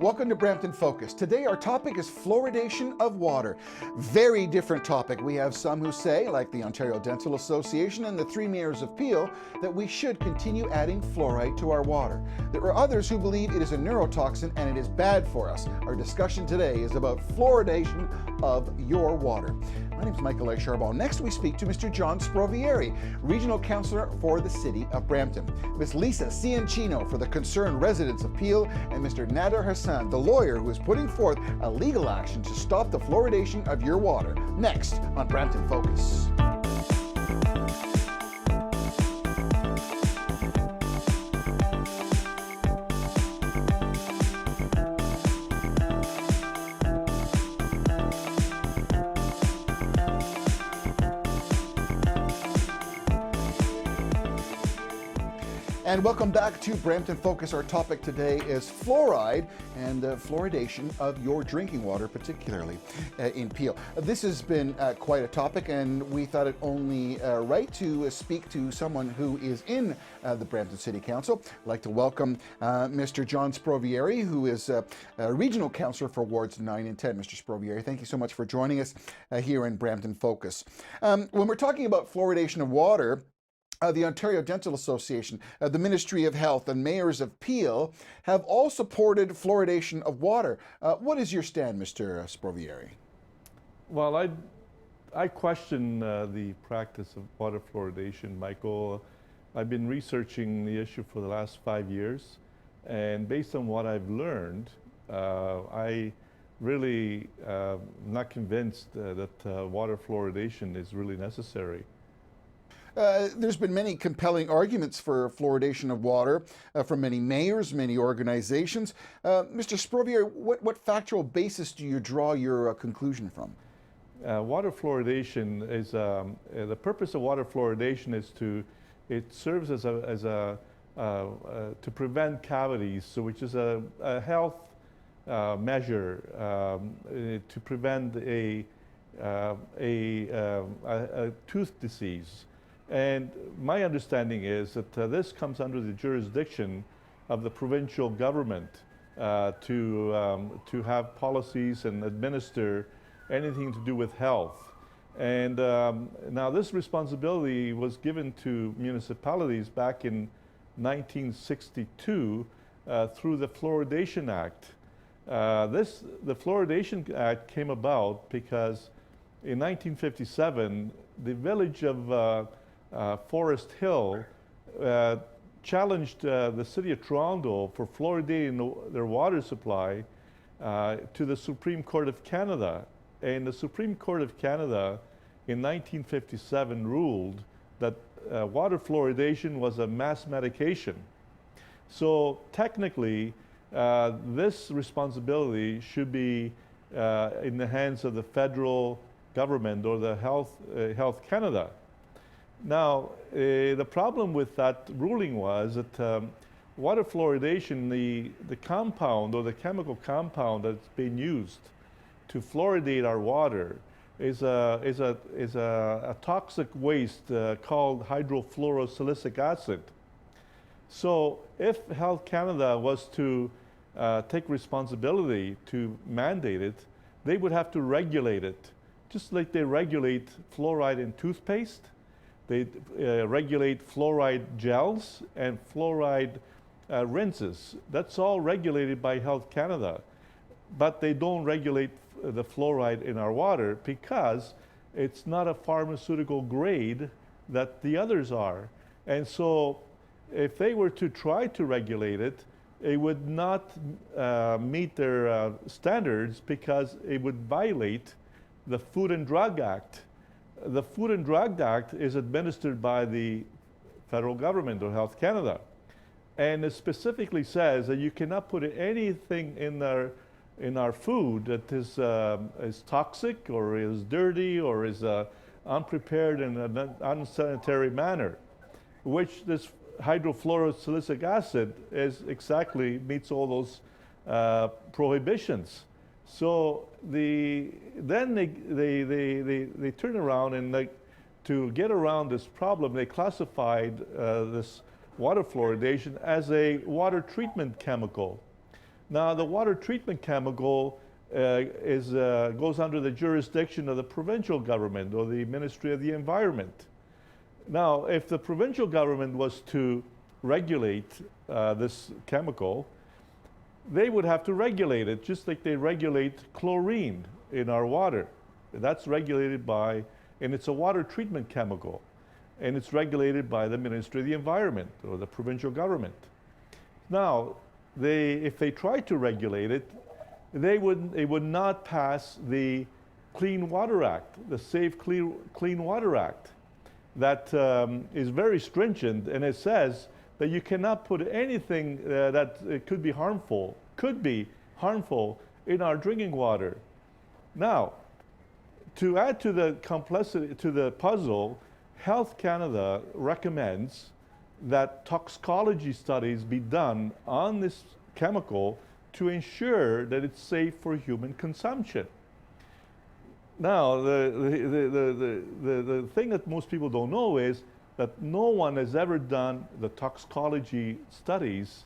Welcome to Brampton Focus. Today our topic is fluoridation of water. Very different topic. We have some who say, like the Ontario Dental Association and the three mayors of Peel, that we should continue adding fluoride to our water. There are others who believe it is a neurotoxin and it is bad for us. Our discussion today is about fluoridation of your water. My name is Michael A. Charbon. Next we speak to Mr. John Sprovieri, Regional Councillor for the City of Brampton. Ms. Lisa Ciancino for the concerned residents of Peel, and Mr. Nader Hassan, the lawyer who is putting forth a legal action to stop the fluoridation of your water. Next on Brampton Focus. And welcome back to Brampton Focus. Our topic today is fluoride and fluoridation of your drinking water, particularly in Peel. This has been quite a topic, and we thought it only right to speak to someone who is in the Brampton City Council. I'd like to welcome Mr. John Sprovieri, who is a Regional Councillor for Wards 9 and 10. Mr. Sprovieri, thank you so much for joining us here in Brampton Focus. When we're talking about fluoridation of water, the Ontario Dental Association, the Ministry of Health, and mayors of Peel have all supported fluoridation of water. What is your stand, Mr. Sprovieri? Well, I question the practice of water fluoridation, Michael. I've been researching the issue for the last 5 years, and based on what I've learned, I really not convinced that water fluoridation is really necessary. There's been many compelling arguments for fluoridation of water from many mayors, many organizations. Mr. Sprovieri, what factual basis do you draw your conclusion from? Water fluoridation is, the purpose of water fluoridation is it serves to prevent cavities, so which is a health measure to prevent a tooth disease. And my understanding is that this comes under the jurisdiction of the provincial government to have policies and administer anything to do with health. And now this responsibility was given to municipalities back in 1962 through the Fluoridation Act. The Fluoridation Act came about because in 1957, the village of Forest Hill challenged the City of Toronto for fluoridating their water supply to the Supreme Court of Canada. And the Supreme Court of Canada in 1957 ruled that water fluoridation was a mass medication. So technically, this responsibility should be in the hands of the federal government or the Health Canada. Now, the problem with that ruling was that water fluoridation, the compound or the chemical compound that's being used to fluoridate our water is a toxic waste called hydrofluorosilicic acid. So if Health Canada was to take responsibility to mandate it, they would have to regulate it, just like they regulate fluoride in toothpaste. They regulate fluoride gels and fluoride rinses. That's all regulated by Health Canada. But they don't regulate the fluoride in our water because it's not a pharmaceutical grade that the others are. And so if they were to try to regulate it, it would not meet their standards because it would violate the Food and Drug Act. The Food and Drug Act is administered by the federal government or Health Canada. And it specifically says that you cannot put anything in our food that is toxic or is dirty or is unprepared in an unsanitary manner, which this hydrofluorosilicic acid meets all those prohibitions. So then they turn around and to get around this problem, they classified this water fluoridation as a water treatment chemical. Now, the water treatment chemical goes under the jurisdiction of the provincial government or the Ministry of the Environment. Now, if the provincial government was to regulate this chemical, they would have to regulate it just like they regulate chlorine in our water. That's regulated by, and it's a water treatment chemical, and it's regulated by the Ministry of the Environment or the provincial government. Now, if they tried to regulate it, it would not pass the Clean Water Act, the Safe Clean Water Act, that is very stringent, and it says that you cannot put anything that could be harmful in our drinking water. Now, to add to the complexity to the puzzle, Health Canada recommends that toxicology studies be done on this chemical to ensure that it's safe for human consumption. Now, the thing that most people don't know is that no one has ever done the toxicology studies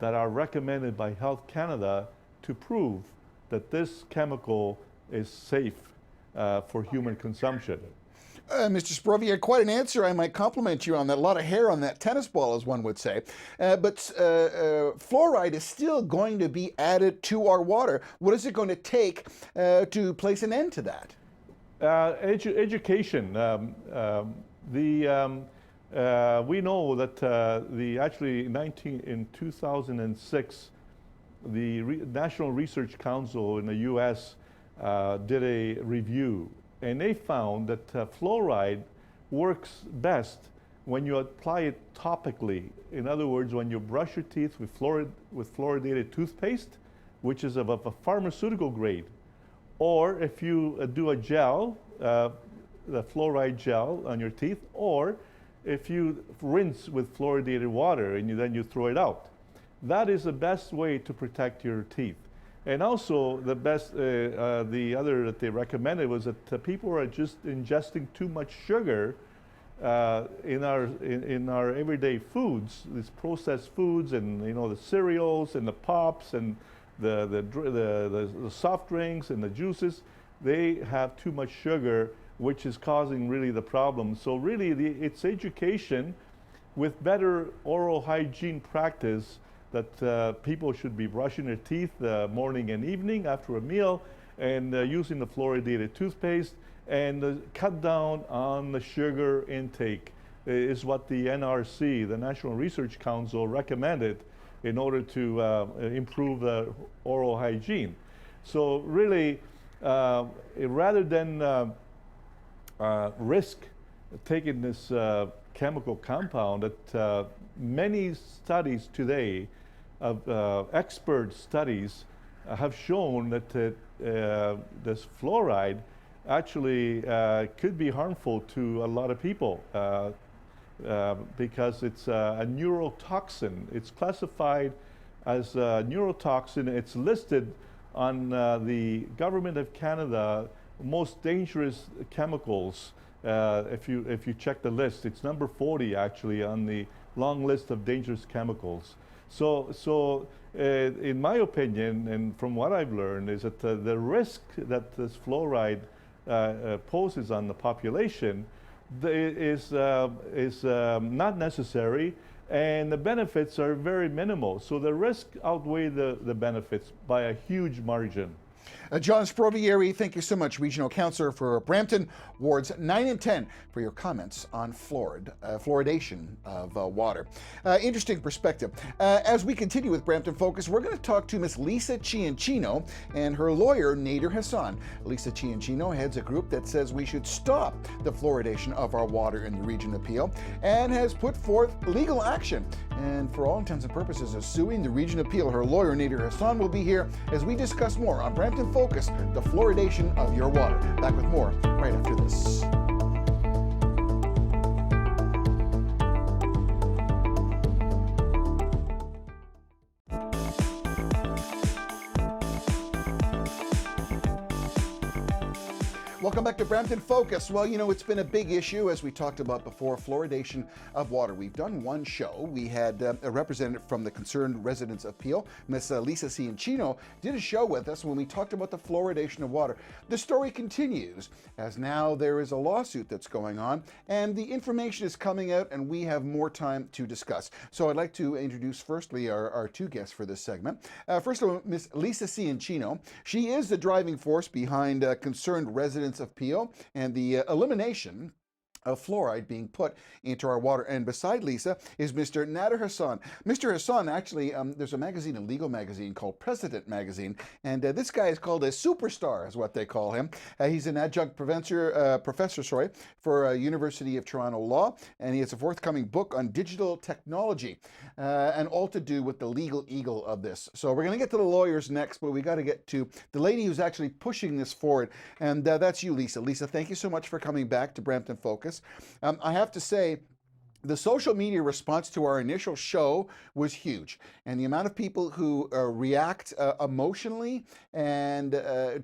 that are recommended by Health Canada to prove that this chemical is safe for human consumption. Mr. Sprovier, quite an answer. I might compliment you on that. A lot of hair on that tennis ball, as one would say. But fluoride is still going to be added to our water. What is it going to take to place an end to that? Education. We know that actually in 2006, the National Research Council in the U.S. Did a review, and they found that fluoride works best when you apply it topically. In other words, when you brush your teeth with fluoridated toothpaste, which is of a pharmaceutical grade, or if you do a gel, the fluoride gel on your teeth, or if you rinse with fluoridated water and then you throw it out. That is the best way to protect your teeth. And also, the other that they recommended was that people are just ingesting too much sugar in our everyday foods, these processed foods, and the cereals and the pops and the soft drinks and the juices. They have too much sugar, which is causing really the problem. So really, it's education with better oral hygiene practice that people should be brushing their teeth morning and evening after a meal, and using the fluoridated toothpaste, and cut down on the sugar intake is what the NRC, the National Research Council, recommended in order to improve the oral hygiene. So really, rather than risk taking this chemical compound that many studies today expert studies have shown that this fluoride actually could be harmful to a lot of people because it's a neurotoxin. It's classified as a neurotoxin. It's listed on the Government of Canada most dangerous chemicals. If you check the list, it's number 40 actually on the long list of dangerous chemicals. So in my opinion, and from what I've learned, is that the risk that this fluoride poses on the population is not necessary, and the benefits are very minimal. So the risk outweigh the benefits by a huge margin. John Sprovieri, thank you so much, Regional Councillor for Brampton, Wards 9 and 10, for your comments on fluoridation of water. Interesting perspective. As we continue with Brampton Focus, we're going to talk to Miss Lisa Ciancino and her lawyer, Nader Hassan. Lisa Ciancino heads a group that says we should stop the fluoridation of our water in the region of Peel, and has put forth legal action, and for all intents and purposes is suing the region of Peel. Her lawyer, Nader Hassan, will be here as we discuss more on Brampton Focus, the fluoridation of your water. Back with more right after this. Welcome back to Brampton Focus. Well, you know, it's been a big issue, as we talked about before, fluoridation of water. We've done one show. We had a representative from the Concerned Residents of Peel, Miss Lisa Ciancino, did a show with us when we talked about the fluoridation of water. The story continues, as now there is a lawsuit that's going on, and the information is coming out, and we have more time to discuss. So I'd like to introduce, firstly, our two guests for this segment. First of all, Miss Lisa Ciancino. She is the driving force behind Concerned Residents of Peel and the elimination of fluoride being put into our water. And beside Lisa is Mr. Nader Hassan. Mr. Hassan, actually, there's a magazine, a legal magazine called President Magazine, and this guy is called a superstar, is what they call him. He's an adjunct professor for University of Toronto Law, and he has a forthcoming book on digital technology, and all to do with the legal eagle of this. So we're going to get to the lawyers next, but we got to get to the lady who's actually pushing this forward, and that's you, Lisa. Lisa, thank you so much for coming back to Brampton Focus. I have to say, the social media response to our initial show was huge, and the amount of people who react emotionally and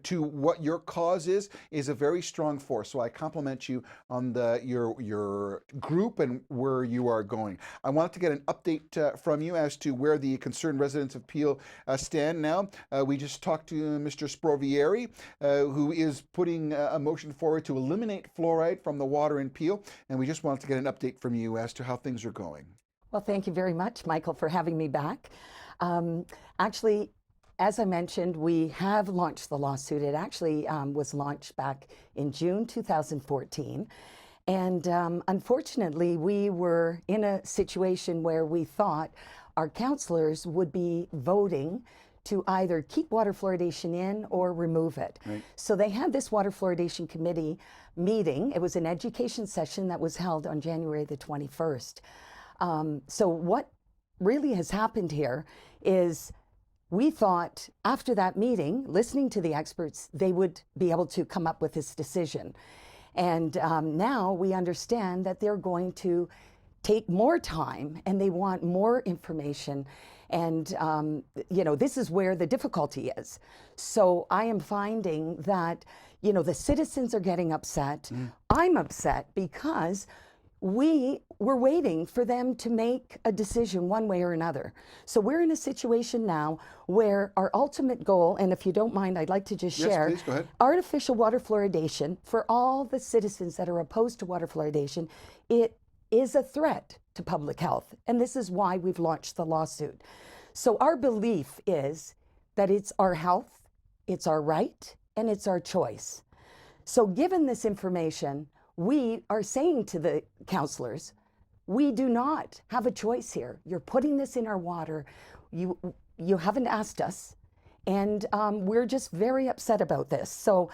to what your cause is a very strong force. So I compliment you on your group and where you are going. I wanted to get an update from you as to where the Concerned Residents of Peel stand now. We just talked to Mr. Sprovieri, who is putting a motion forward to eliminate fluoride from the water in Peel, and we just wanted to get an update from you as to how things are going. Well, thank you very much, Michael, for having me back. Actually, as I mentioned, we have launched the lawsuit. It actually was launched back in June 2014. And unfortunately, we were in a situation where we thought our councillors would be voting to either keep water fluoridation in or remove it. Right. So they had this water fluoridation committee meeting. It was an education session that was held on January the 21st. So what really has happened here is we thought after that meeting, listening to the experts, they would be able to come up with this decision. And now we understand that they're going to take more time and they want more information. And, you know, this is where the difficulty is. So I am finding that, you know, the citizens are getting upset. I'm upset because we were waiting for them to make a decision one way or another. So we're in a situation now where our ultimate goal, and if you don't mind, I'd like to just share, please, go ahead. Artificial water fluoridation, for all the citizens that are opposed to water fluoridation, it is a threat to public health. And this is why we've launched the lawsuit. So our belief is that it's our health, it's our right, and it's our choice. So given this information, we are saying to the councillors, we do not have a choice here. You're putting this in our water. You haven't asked us, and we're just very upset about this. So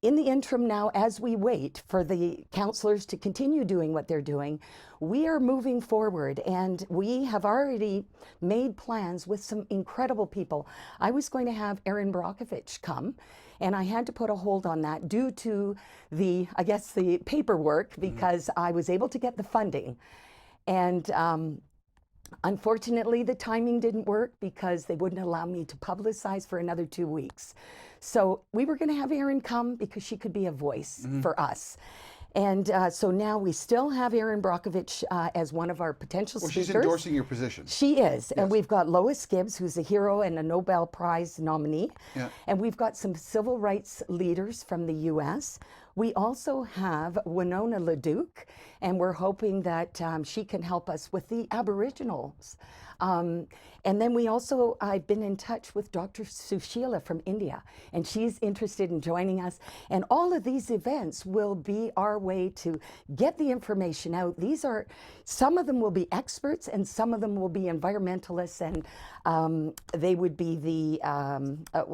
in the interim now, as we wait for the councillors to continue doing what they're doing, we are moving forward, and we have already made plans with some incredible people. I was going to have Erin Brockovich come, and I had to put a hold on that due to the, I guess, the paperwork, because I was able to get the funding. And unfortunately, the timing didn't work because they wouldn't allow me to publicize for another 2 weeks. So we were going to have Erin come because she could be a voice for us. And so now we still have Erin Brockovich as one of our potential speakers. She's endorsing your position. She is. Yes. And we've got Lois Gibbs, who's a hero and a Nobel Prize nominee. Yeah. And we've got some civil rights leaders from the U.S. We also have Winona LeDuc, and we're hoping that she can help us with the Aboriginals. And then we also, I've been in touch with Dr. Sushila from India, and she's interested in joining us. And all of these events will be our way to get the information out. These are, some of them will be experts, and some of them will be environmentalists, and they would be the,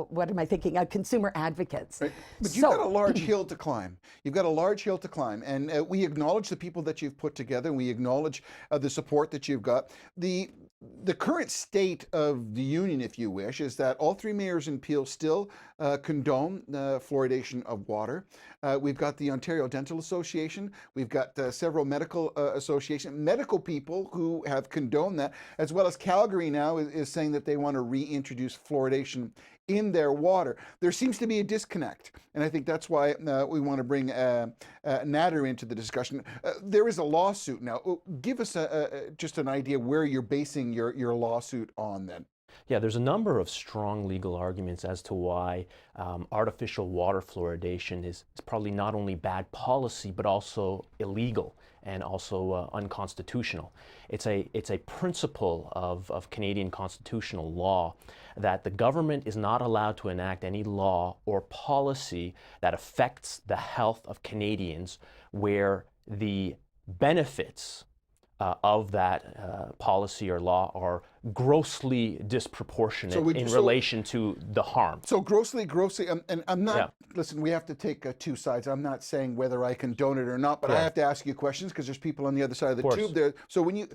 what am I thinking, consumer advocates. Right. But you've got a large hill to climb. You've got a large hill to climb, and we acknowledge the people that you've put together, and we acknowledge the support that you've got. The current state of the union, if you wish, is that all three mayors in Peel still condone fluoridation of water. We've got the Ontario Dental Association. We've got several medical associations, medical people who have condoned that, as well as Calgary now is saying that they want to reintroduce fluoridation in their water. There seems to be a disconnect, and I think that's why we want to bring Nader into the discussion. There is a lawsuit now. Give us just an idea where you're basing your lawsuit on then. Yeah, there's a number of strong legal arguments as to why artificial water fluoridation is probably not only bad policy, but also illegal and also unconstitutional. It's a principle of Canadian constitutional law that the government is not allowed to enact any law or policy that affects the health of Canadians where the benefits of that policy or law are grossly disproportionate in relation to the harm. So grossly, and I'm not, listen, we have to take two sides. I'm not saying whether I condone it or not, but I have to ask you questions because there's people on the other side of the tube there. So when you,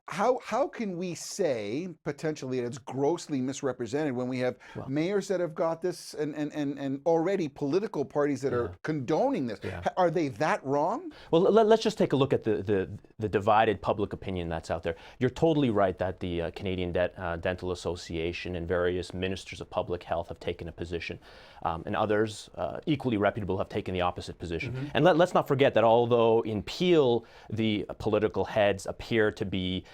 how can we say potentially that it's grossly misrepresented when we have mayors that have got this and already political parties that are condoning this? Are they that wrong? Well, let's just take a look at the divided public opinion that's out there. You're totally right that the Canadian Dental Association and various ministers of public health have taken a position, and others equally reputable have taken the opposite position. And let's not forget that although in Peel the political heads appear to be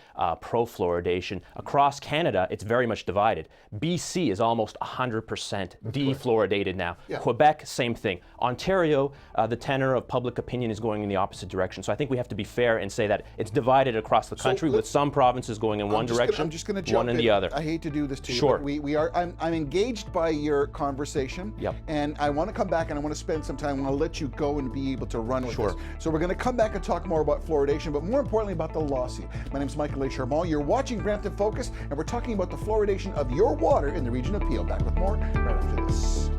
pro-fluoridation, across Canada it's very much divided. BC is almost 100% defluoridated now. Quebec, same thing. Ontario, the tenor of public opinion is going in the opposite direction. So I think we have to be fair and say that it's divided across the country, with some provinces going in one direction, one in the other. I hate to do this to you, Sure. but we are. I'm engaged by your conversation, and I want to come back and I want to spend some time. I want to let you go and be able to run with this. So we're going to come back and talk more about fluoridation, but more importantly about the lawsuit. My name is Michael A. Charbon. You're watching Brampton Focus, and we're talking about the fluoridation of your water in the region of Peel. Back with more right after this.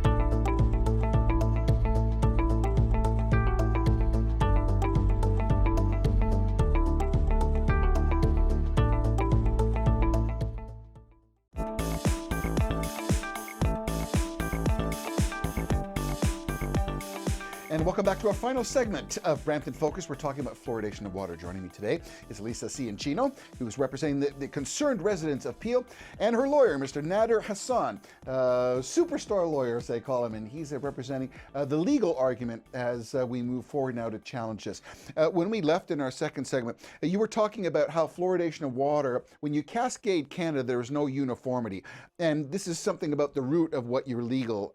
And welcome back to our final segment of Brampton Focus. We're talking about fluoridation of water. Joining me today is Lisa Ciancino, who is representing the concerned residents of Peel, and her lawyer, Mr. Nader Hassan, superstar lawyer, as they call him, and he's representing the legal argument as we move forward now to challenge this. When we left in our second segment, you were talking about how fluoridation of water, when you cascade Canada, there is no uniformity. And this is something about the root of what your legal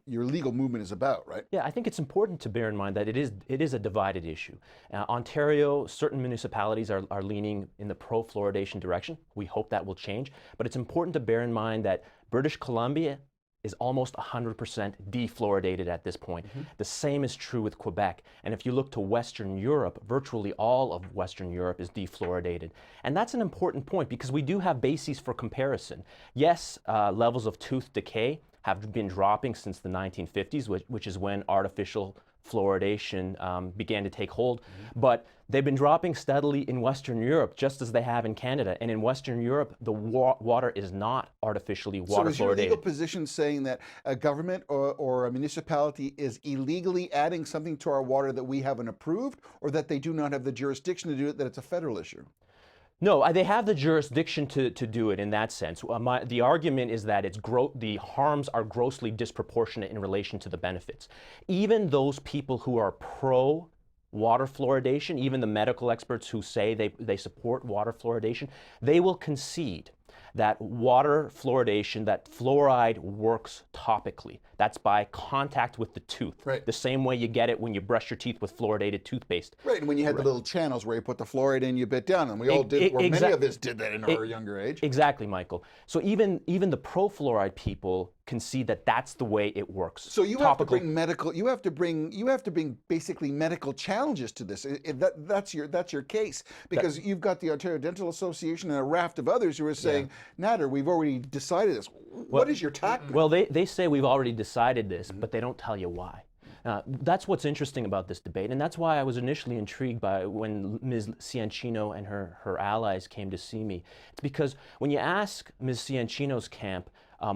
movement is about, right? Yeah, I think it's important to bear in mind that it is a divided issue. Ontario, certain municipalities are leaning in the pro-fluoridation direction. We hope that will change, but it's important to bear in mind that British Columbia is almost 100% defluoridated at this point. The same is true with Quebec. And if you look to Western Europe, virtually all of Western Europe is defluoridated. And that's an important point because we do have bases for comparison. Yes, levels of tooth decay have been dropping since the 1950s, which is when artificial fluoridation began to take hold. But they've been dropping steadily in Western Europe, just as they have in Canada. And in Western Europe, the water is not artificially water fluoridated. So is your legal position saying that a government or a municipality is illegally adding something to our water that we haven't approved, or that they do not have the jurisdiction to do it, that it's a federal issue? No, they have the jurisdiction to do it in that sense. The argument is that the harms are grossly disproportionate in relation to the benefits. Even those people who are pro water fluoridation, even the medical experts who say they support water fluoridation, they will concede that water fluoridation, that fluoride works topically. That's by contact with the tooth. The same way you get it when you brush your teeth with fluoridated toothpaste. And when you had the little channels where you put the fluoride in, you bit down, and we all did, or many of us did that in our younger age. Exactly, Michael. So even the pro-fluoride people concede that that's the way it works. So you have to bring medical, you have to bring basically medical challenges to this. That's your case, because you've got the Ontario Dental Association and a raft of others who are saying, Nader, we've already decided this. What is your tactic? Well, they say we've already decided this, but they don't tell you why. That's what's interesting about this debate, and that's why I was initially intrigued by when Ms. Ciancino and her allies came to see me. It's because when you ask Ms. Ciancino's camp,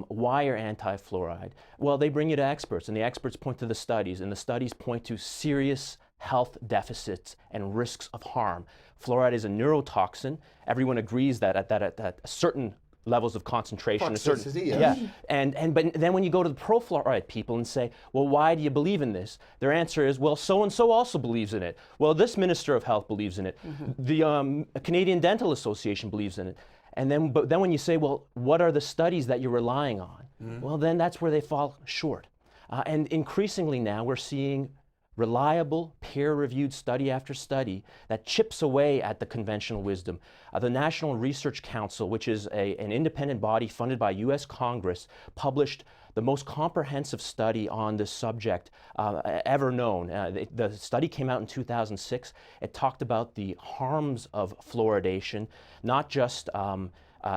why are anti-fluoride? Well, they bring you to experts, and the experts point to the studies, and the studies point to serious health deficits and risks of harm. Fluoride is a neurotoxin. Everyone agrees that at a certain levels of concentration. Toxicity, yes. Yeah. But then when you go to the pro-fluoride people and say, well, why do you believe in this? Their answer is, well, so-and-so also believes in it. Well, this Minister of Health believes in it. The Canadian Dental Association believes in it. But then when you say, well, what are the studies that you're relying on? Well, then that's where they fall short. And increasingly now we're seeing reliable, peer-reviewed study after study that chips away at the conventional wisdom. The National Research Council, which is an independent body funded by U.S. Congress, published the most comprehensive study on this subject ever known. The study came out in 2006. It talked about the harms of fluoridation, not just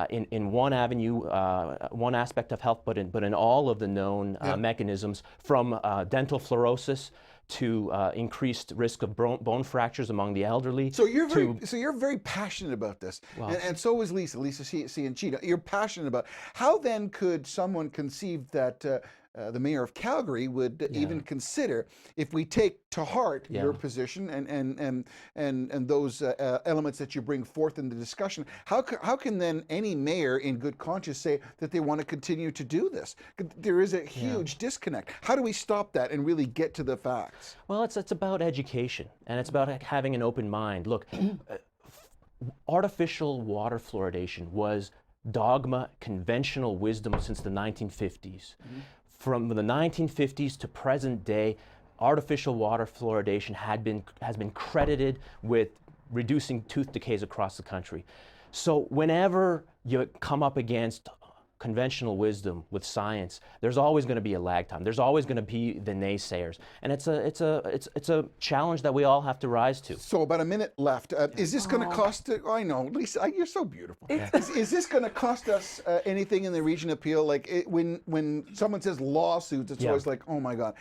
in one avenue, one aspect of health, but in all of the known mechanisms, from dental fluorosis to increased risk of bone fractures among the elderly. So you're very passionate about this, and so is Lisa Ciancino. You're passionate about. How then could someone conceive that the mayor of Calgary would even consider, if we take to heart your position and those elements that you bring forth in the discussion, how can then any mayor in good conscience say that they want to continue to do this? There is a huge disconnect. How do we stop that and really get to the facts? Well, it's about education, and it's about having an open mind. Look, artificial water fluoridation was dogma, conventional wisdom since the 1950s. From the 1950s to present day, artificial water fluoridation has been credited with reducing tooth decays across the country. So whenever you come up against conventional wisdom with science, there's always going to be a lag time. There's always going to be the naysayers, and it's a challenge that we all have to rise to. So about a minute left. Is this going to cost? I know, Lisa, you're so beautiful. Is this going to cost us anything in the region of Peel? Like when someone says lawsuits, it's always like, oh my God.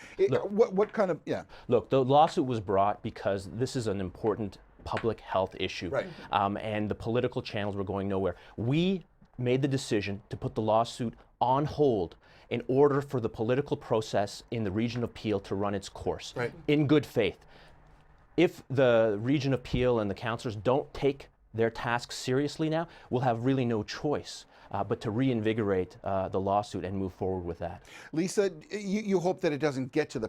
What kind of Look, the lawsuit was brought because this is an important public health issue, and the political channels were going nowhere. We made the decision to put the lawsuit on hold in order for the political process in the region of Peel to run its course in good faith. If the region of Peel and the councillors don't take their task seriously now, we'll have really no choice but to reinvigorate the lawsuit and move forward with that. Lisa, you hope that it doesn't get to the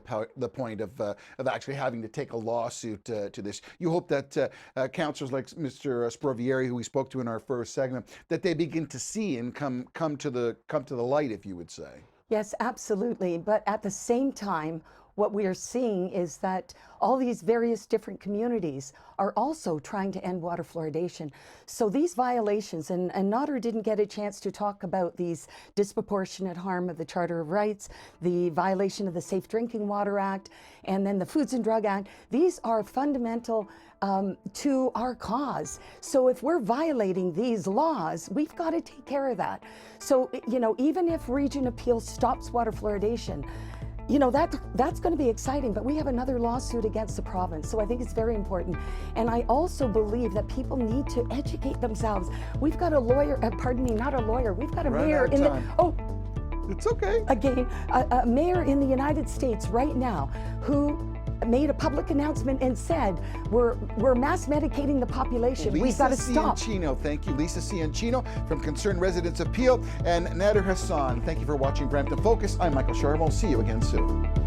point of actually having to take a lawsuit to this. You hope that councillors like Mr. Sprovieri, who we spoke to in our first segment, that they begin to see and come to the light, if you would say. Yes, absolutely. But at the same time, what we are seeing is that all these various different communities are also trying to end water fluoridation. So these violations, and Nader didn't get a chance to talk about these disproportionate harm of the Charter of Rights, the violation of the Safe Drinking Water Act, and then the Foods and Drug Act. These are fundamental to our cause. So if we're violating these laws, we've got to take care of that. So, even if Region of Peel stops water fluoridation, that's going to be exciting, but we have another lawsuit against the province, so I think it's very important. And I also believe that people need to educate themselves. We've got a lawyer, not a lawyer, we've got a mayor in the, it's okay. Again, a mayor in the United States right now who made a public announcement and said, we're mass medicating the population. We've got to stop. Lisa Ciancino, thank you. Lisa Ciancino from Concerned Residents of Peel, and Nader Hassan. Thank you for watching Brampton Focus. I'm Michael Sharma. We'll see you again soon.